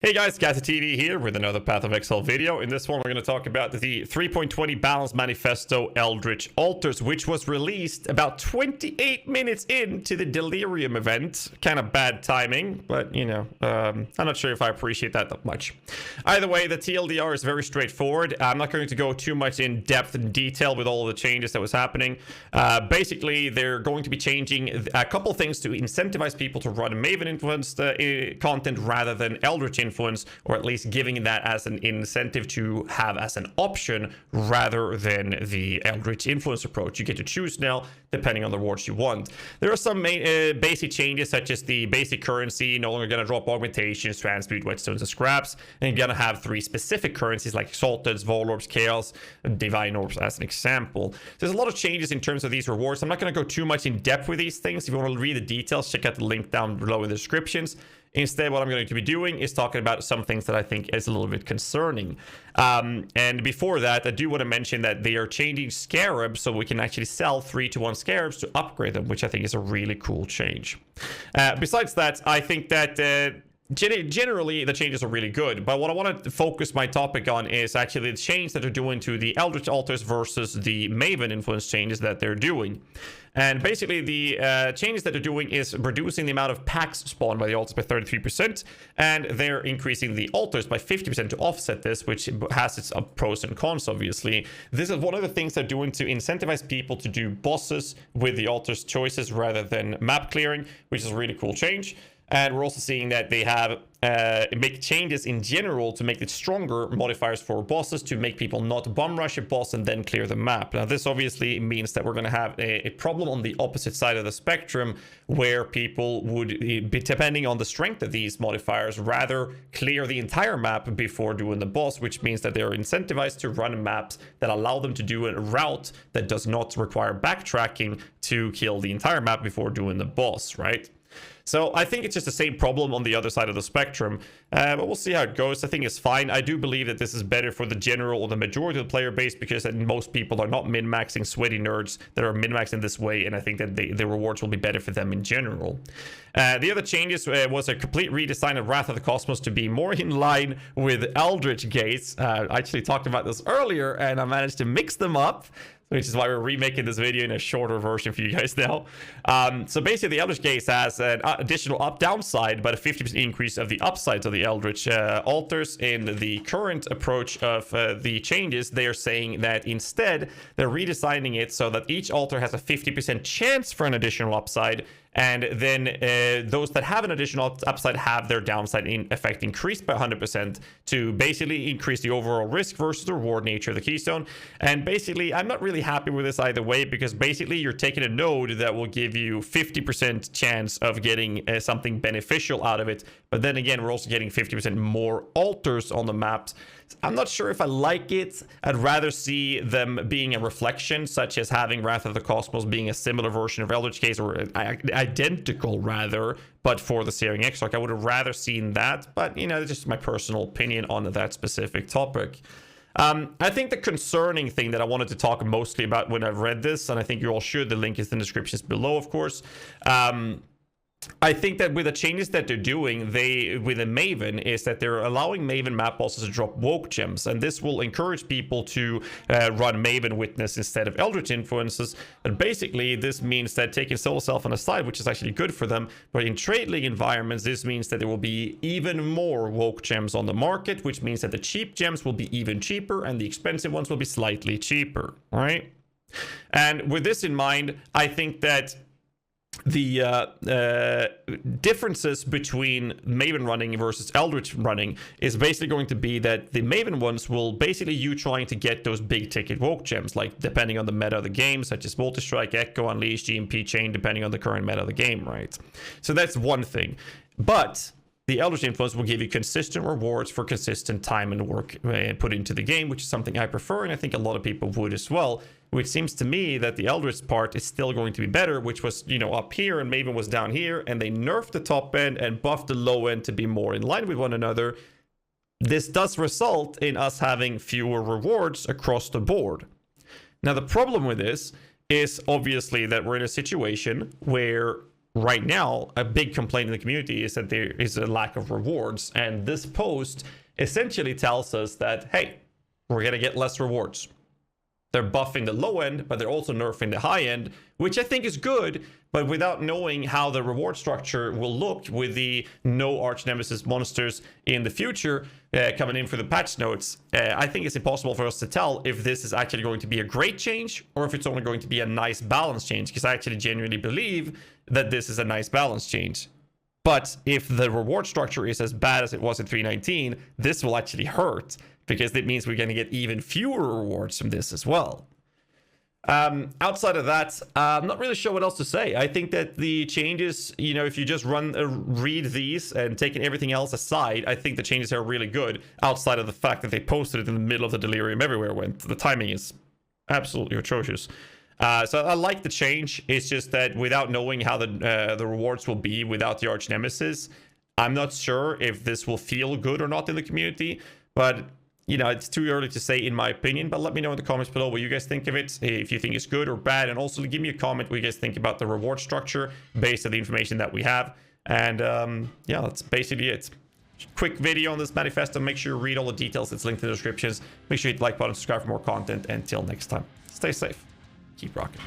Hey guys, GhazzyTV here with another Path of Exile video. In this one, we're going to talk about the 3.20 Balance Manifesto Eldritch Altars, which was released about 28 minutes into the Delirium event. Kind of bad timing, but you know, I'm not sure if I appreciate that much. Either way, the TLDR is very straightforward. I'm not going to go too much in depth and detail with all of the changes that was happening. Basically, they're going to be changing a couple things to incentivize people to run Maven-influenced content rather than Eldritch influence, or at least giving that as an incentive to have as an option rather than the Eldritch influence approach. You get to choose now depending on the rewards you want. There are some basic changes, such as the basic currency no longer going to drop augmentations, transmute, whetstones, and scraps, and you're going to have 3 specific currencies like Exalted, Vol Orbs, Chaos, and Divine Orbs as an example. There's a lot of changes in terms of these rewards. I'm not going to go too much in depth with these things. If you want to read the details, check out the link down below in the descriptions. Instead, what I'm going to be doing is talking about some things that I think is a little bit concerning. And before that, I do want to mention that they are changing scarabs so we can actually sell 3-to-1 scarabs to upgrade them, which I think is a really cool change. Besides that, I think that generally the changes are really good, but what I want to focus my topic on is actually the change that they're doing to the Eldritch Altars versus the Maven influence changes that they're doing. And basically the changes that they're doing is reducing the amount of packs spawned by the altars by 33%, and they're increasing the altars by 50% to offset this, which has its pros and cons, obviously. This is one of the things they're doing to incentivize people to do bosses with the altars choices rather than map clearing, which is a really cool change. And we're also seeing that they have make changes in general to make it stronger modifiers for bosses to make people not bum rush a boss and then clear the map. Now, this obviously means that we're going to have a problem on the opposite side of the spectrum, where people would be, depending on the strength of these modifiers, rather clear the entire map before doing the boss, which means that they're incentivized to run maps that allow them to do a route that does not require backtracking to kill the entire map before doing the boss, right? So I think it's just the same problem on the other side of the spectrum, but we'll see how it goes. I think it's fine. I do believe that this is better for the general or the majority of the player base, because most people are not min-maxing sweaty nerds that are min-maxing this way, and I think that the rewards will be better for them in general. The other changes was a complete redesign of Wrath of the Cosmos to be more in line with Eldritch Gates. I actually talked about this earlier, and I managed to mix them up, which is why we're remaking this video in a shorter version for you guys now. So basically, the Eldritch Gaze has an additional downside, but a 50% increase of the upsides of the Eldritch altars. In the current approach of the changes, they are saying that instead, they're redesigning it so that each altar has a 50% chance for an additional upside, and then those that have an additional upside have their downside in effect increased by 100% to basically increase the overall risk versus the reward nature of the keystone. And basically, I'm not really happy with this either way, because basically you're taking a node that will give you 50% chance of getting something beneficial out of it, but then again, we're also getting 50% more altars on the maps. I'm not sure if I like it. I'd rather see them being a reflection, such as having Wrath of the Cosmos being a similar version of Eldritch Gaze, or identical rather, but for the Searing Exarch. I would have rather seen that, but you know, it's just my personal opinion on that specific topic. I think the concerning thing that I wanted to talk mostly about when I've read this, and I think you all should, the link is in the descriptions below, of course. I think that with the changes that they're doing, with a Maven, is that they're allowing Maven map bosses to drop woke gems, and this will encourage people to run Maven Witness instead of Eldritch influences. And basically, this means that taking Solo Self on the side, which is actually good for them, but in trade league environments, this means that there will be even more woke gems on the market, which means that the cheap gems will be even cheaper, and the expensive ones will be slightly cheaper, all right? And with this in mind, I think that the differences between Maven running versus Eldritch running is basically going to be that the Maven ones will basically you trying to get those big ticket woke gems, like depending on the meta of the game, such as Multi-Strike, Echo, Unleash, GMP Chain, depending on the current meta of the game, right? So that's one thing. But the Eldritch influence will give you consistent rewards for consistent time and work put into the game, which is something I prefer, and I think a lot of people would as well. Which seems to me that the Eldritch part is still going to be better, which was, you know, up here and Maven was down here, and they nerfed the top end and buffed the low end to be more in line with one another. This does result in us having fewer rewards across the board. Now, the problem with this is obviously that we're in a situation where right now, a big complaint in the community is that there is a lack of rewards. And this post essentially tells us that, hey, we're going to get less rewards. They're buffing the low end, but they're also nerfing the high end, which I think is good. But without knowing how the reward structure will look with the no arch nemesis monsters in the future coming in for the patch notes, I think it's impossible for us to tell if this is actually going to be a great change or if it's only going to be a nice balance change, because I actually genuinely believe that this is a nice balance change. But if the reward structure is as bad as it was in 3.19, this will actually hurt, because it means we're going to get even fewer rewards from this as well. Outside of that, I'm not really sure what else to say. I think that the changes, you know, if you just read these and taking everything else aside, I think the changes are really good, outside of the fact that they posted it in the middle of the Delirium Everywhere when the timing is absolutely atrocious. So I like the change. It's just that without knowing how the rewards will be without the arch nemesis, I'm not sure if this will feel good or not in the community. But you know, it's too early to say in my opinion, but let me know in the comments below what you guys think of it, if you think it's good or bad, and also give me a comment what you guys think about the reward structure based on the information that we have. And yeah, that's basically it. Quick video on this manifesto. Make sure you read all the details. It's linked in the descriptions. Make sure you hit the like button, subscribe for more content. Until next time, stay safe, keep rocking.